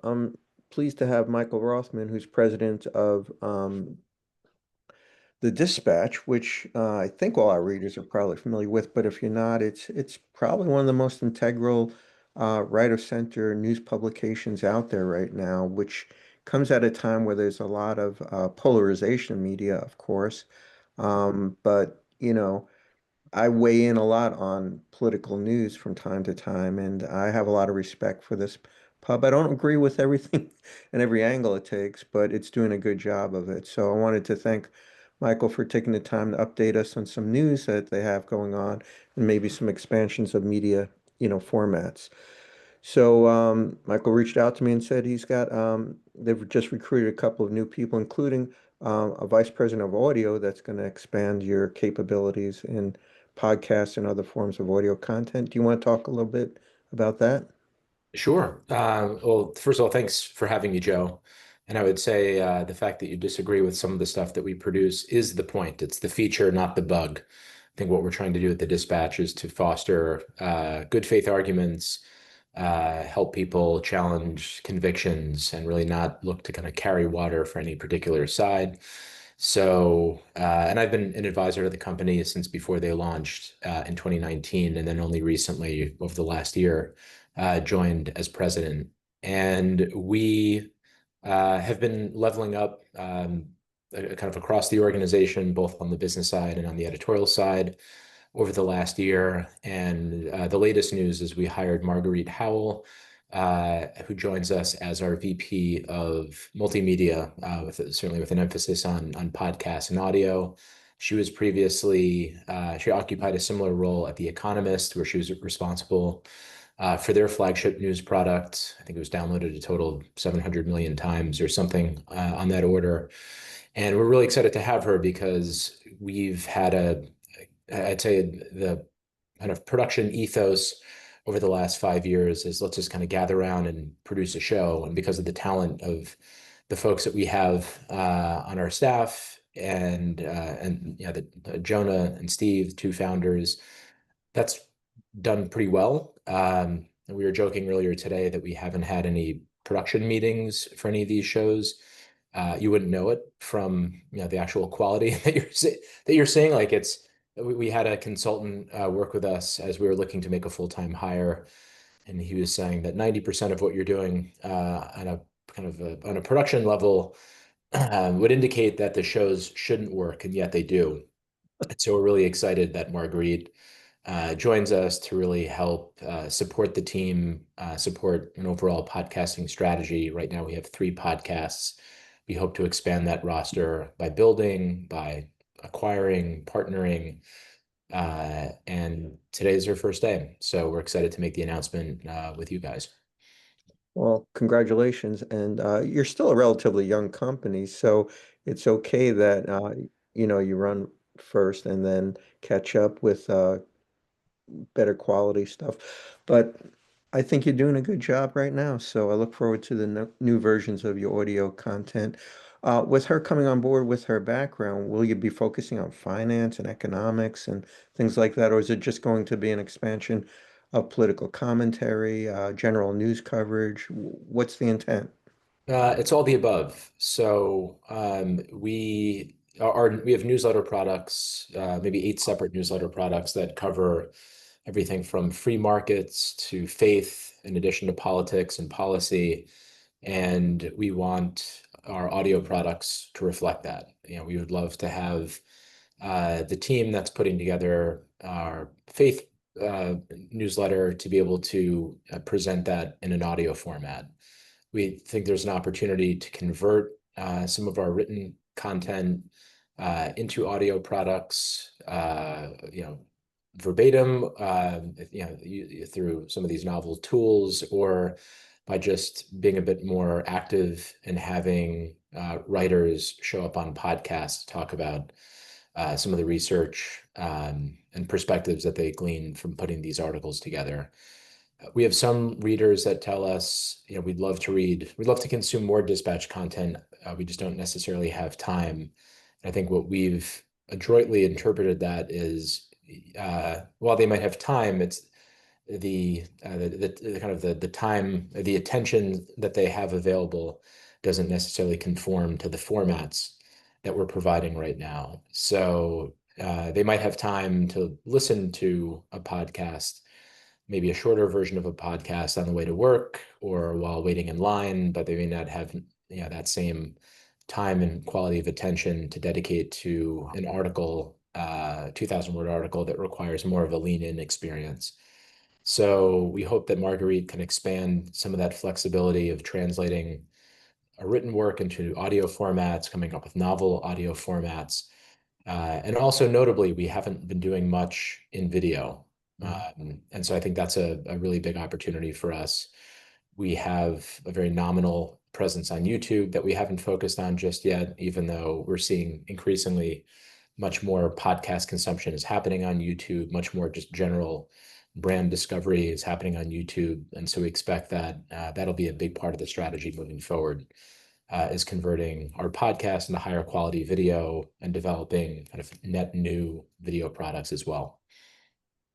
I'm pleased to have Michael Rothman, who's president of the Dispatch, which I think all our readers are probably familiar with, but if you're not, it's probably one of the most integral right of center news publications out there right now, which comes at a time where there's a lot of polarization in media, of course. But I weigh in a lot on political news from time to time, and I have a lot of respect for this pub. I don't agree with everything and every angle it takes, but it's doing a good job of it. So I wanted to thank Michael for taking the time to update us on some news that they have going on and maybe some expansions of media, formats. So Michael reached out to me and said they've just recruited a couple of new people, including a vice president of audio that's going to expand your capabilities in podcasts and other forms of audio content. Do you want to talk a little bit about that? Sure. Well, first of all, thanks for having me, Joe. And I would say the fact that you disagree with some of the stuff that we produce is the point. It's the feature, not the bug. I think what we're trying to do at the Dispatch is to foster good faith arguments, help people challenge convictions, and really not look to kind of carry water for any particular side. And I've been an advisor to the company since before they launched in 2019, and then only recently, over the last year, joined as president. And we have been leveling up kind of across the organization, both on the business side and on the editorial side over the last year. And the latest news is we hired Marguerite Howell, who joins us as our VP of multimedia, certainly with an emphasis on podcasts and audio. She was previously, she occupied a similar role at The Economist, where she was responsible for their flagship news product. I think it was downloaded a total of 700 million times or something on that order. And we're really excited to have her because we've had I'd say the kind of production ethos over the last 5 years is let's just kind of gather around and produce a show. And because of the talent of the folks that we have on our staff and Jonah and Steve, two founders, that's done pretty well. We were joking earlier today that we haven't had any production meetings for any of these shows. You wouldn't know it from the actual quality that you're seeing. Like we had a consultant work with us as we were looking to make a full-time hire, and he was saying that 90% of what you're doing on a on a production level would indicate that the shows shouldn't work, and yet they do. And so we're really excited that Marguerite joins us to really help support the team, support an overall podcasting strategy. Right now, we have 3 podcasts. We hope to expand that roster by building, by acquiring, partnering, and today's our first day. So we're excited to make the announcement with you guys. Well, congratulations. And you're still a relatively young company, so it's okay that you run first and then catch up with better quality stuff. But I think you're doing a good job right now. So I look forward to the new versions of your audio content. With her coming on board with her background, will you be focusing on finance and economics and things like that? Or is it just going to be an expansion of political commentary, general news coverage? What's the intent? It's all the above. So we have newsletter products, maybe 8 separate newsletter products that cover everything from free markets to faith, in addition to politics and policy. And we want our audio products to reflect that. We would love to have the team that's putting together our faith newsletter to be able to present that in an audio format. We think there's an opportunity to convert some of our written content into audio products, verbatim, through some of these novel tools, or by just being a bit more active and having writers show up on podcasts to talk about some of the research and perspectives that they glean from putting these articles together. We have some readers that tell us, we'd love to read, we'd love to consume more Dispatch content. We just don't necessarily have time. I think what we've adroitly interpreted that is, while they might have time, the kind of the time, the attention that they have available doesn't necessarily conform to the formats that we're providing right now. So they might have time to listen to a podcast, maybe a shorter version of a podcast on the way to work or while waiting in line, but they may not have, that same time and quality of attention to dedicate to an article, 2,000 word article that requires more of a lean in experience. So we hope that Marguerite can expand some of that flexibility of translating a written work into audio formats, coming up with novel audio formats. And also notably, we haven't been doing much in video. And so I think that's a really big opportunity for us. We have a very nominal presence on YouTube that we haven't focused on just yet, even though we're seeing increasingly much more podcast consumption is happening on YouTube, much more just general brand discovery is happening on YouTube. And so we expect that that'll be a big part of the strategy moving forward, is converting our podcast into higher quality video and developing kind of net new video products as well.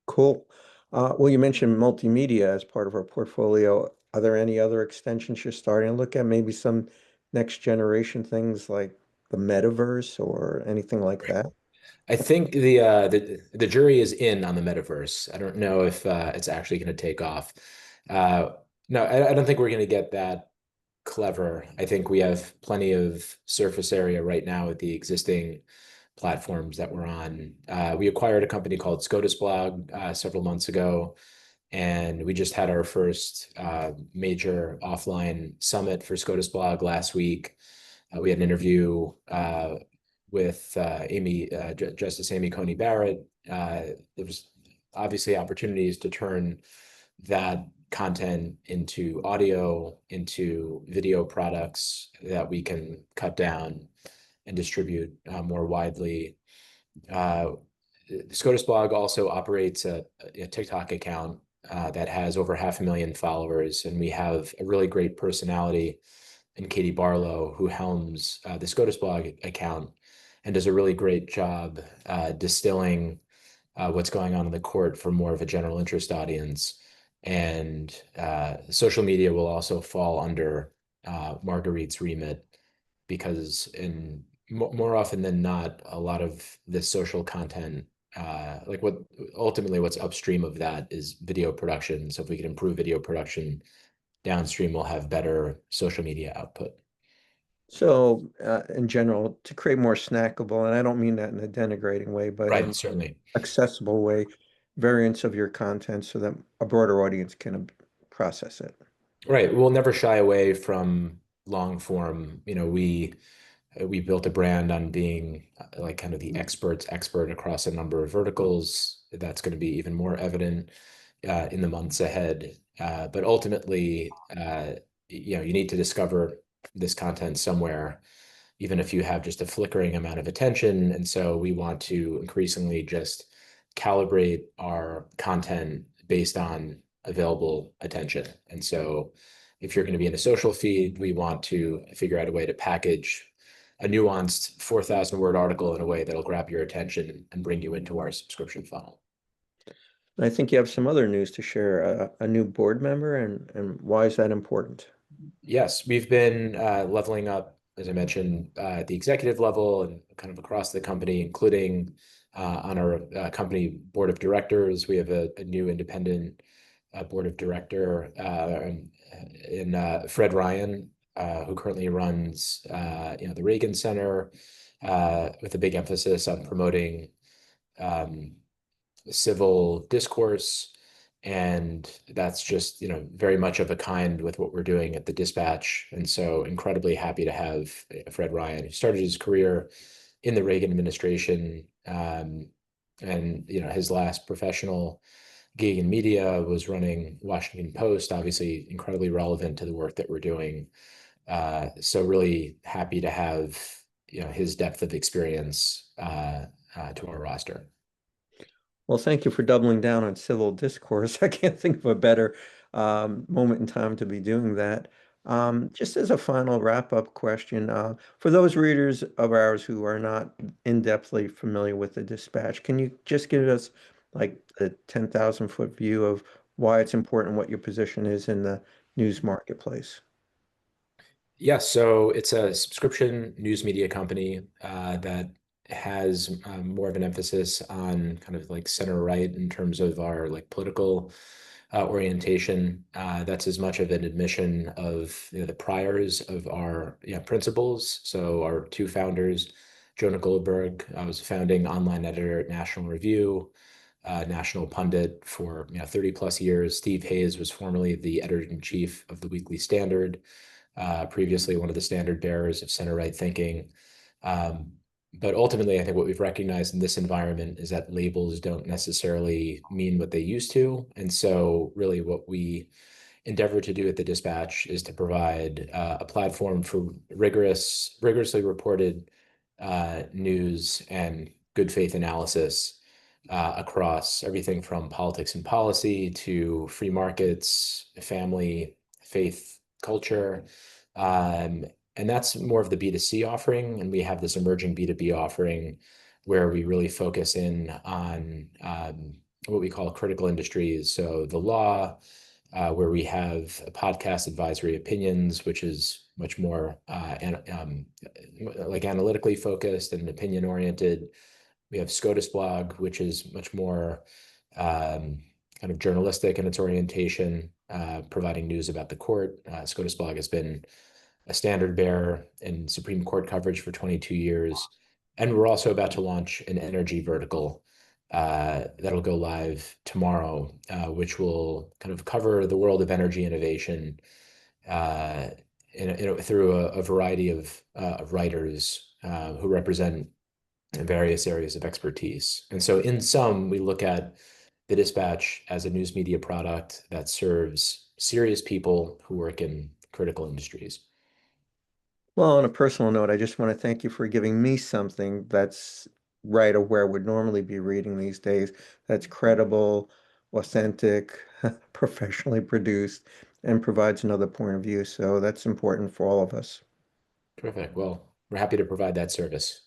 Cool. Well, you mentioned multimedia as part of our portfolio. Are there any other extensions you're starting to look at? Maybe some next generation things like the metaverse or anything like Right. that? I think the jury is in on the metaverse. I don't know if it's actually going to take off. Uh, no, I don't think we're going to get that clever. I think we have plenty of surface area right now with the existing platforms that we're on. We acquired a company called SCOTUS Blog several months ago, and we just had our first major offline summit for SCOTUS Blog last week. We had an interview with Justice Amy Coney Barrett. There was obviously opportunities to turn that content into audio, into video products that we can cut down and distribute more widely. Uh, SCOTUS Blog also operates a TikTok account that has over 500,000 followers, and we have a really great personality in Katie Barlow, who helms the SCOTUS Blog account and does a really great job distilling what's going on in the court for more of a general interest audience. And social media will also fall under Marguerite's remit because in more often than not, a lot of this social content, like what ultimately what's upstream of that is video production. So if we can improve video production, downstream we'll have better social media output. So, in general, to create more snackable, and I don't mean that in a denigrating way, but Right, in certainly. accessible way, variants of your content so that a broader audience can process it. Right. We'll never shy away from long form. We built a brand on being like kind of the expert's expert across a number of verticals. That's going to be even more evident in the months ahead. But ultimately, you need to discover this content somewhere, even if you have just a flickering amount of attention. And so we want to increasingly just calibrate our content based on available attention. And so if you're going to be in a social feed, we want to figure out a way to package a nuanced 4,000 word article in a way that'll grab your attention and bring you into our subscription funnel. And I think you have some other news to share, a new board member, and why is that important? Yes, we've been leveling up, as I mentioned, at the executive level and kind of across the company, including on our company board of directors. We have a new independent board of director in Fred Ryan, who currently runs the Reagan Center, with a big emphasis on promoting um, civil discourse. And that's just, very much of a kind with what we're doing at the Dispatch. And so incredibly happy to have Fred Ryan, who started his career in the Reagan administration. And, his last professional gig in media was running Washington Post, obviously incredibly relevant to the work that we're doing. So really happy to have, his depth of experience to our roster. Well, thank you for doubling down on civil discourse. I can't think of a better moment in time to be doing that. Just as a final wrap-up question, for those readers of ours who are not in-depthly familiar with the Dispatch, can you just give us like the 10,000 foot view of why it's important, what your position is in the news marketplace. Yeah, so it's a subscription news media company that has more of an emphasis on kind of like center right in terms of our like political orientation. That's as much of an admission of the priors of our principles. So our two founders, Jonah Goldberg, was a founding online editor at National Review, national pundit for 30 plus years. Steve Hayes was formerly the editor-in-chief of the Weekly Standard, previously one of the standard bearers of center right thinking. Um, but ultimately, I think what we've recognized in this environment is that labels don't necessarily mean what they used to. And so, really, what we endeavor to do at the Dispatch is to provide a platform for rigorously reported news and good faith analysis across everything from politics and policy to free markets, family, faith, culture. Um, and that's more of the B2C offering. And we have this emerging B2B offering where we really focus in on what we call critical industries. So the law, where we have a podcast advisory opinions, which is much more like analytically focused and opinion oriented. We have SCOTUS blog, which is much more kind of journalistic in its orientation, providing news about the court. SCOTUS blog has been a standard bearer in Supreme Court coverage for 22 years. And we're also about to launch an energy vertical that'll go live tomorrow, which will kind of cover the world of energy innovation uh, through a variety of writers who represent various areas of expertise. And so, in sum, we look at the Dispatch as a news media product that serves serious people who work in critical industries. Well, on a personal note, I just want to thank you for giving me something that's right of where I would normally be reading these days, that's credible, authentic, professionally produced, and provides another point of view. So that's important for all of us. Terrific. Well, we're happy to provide that service.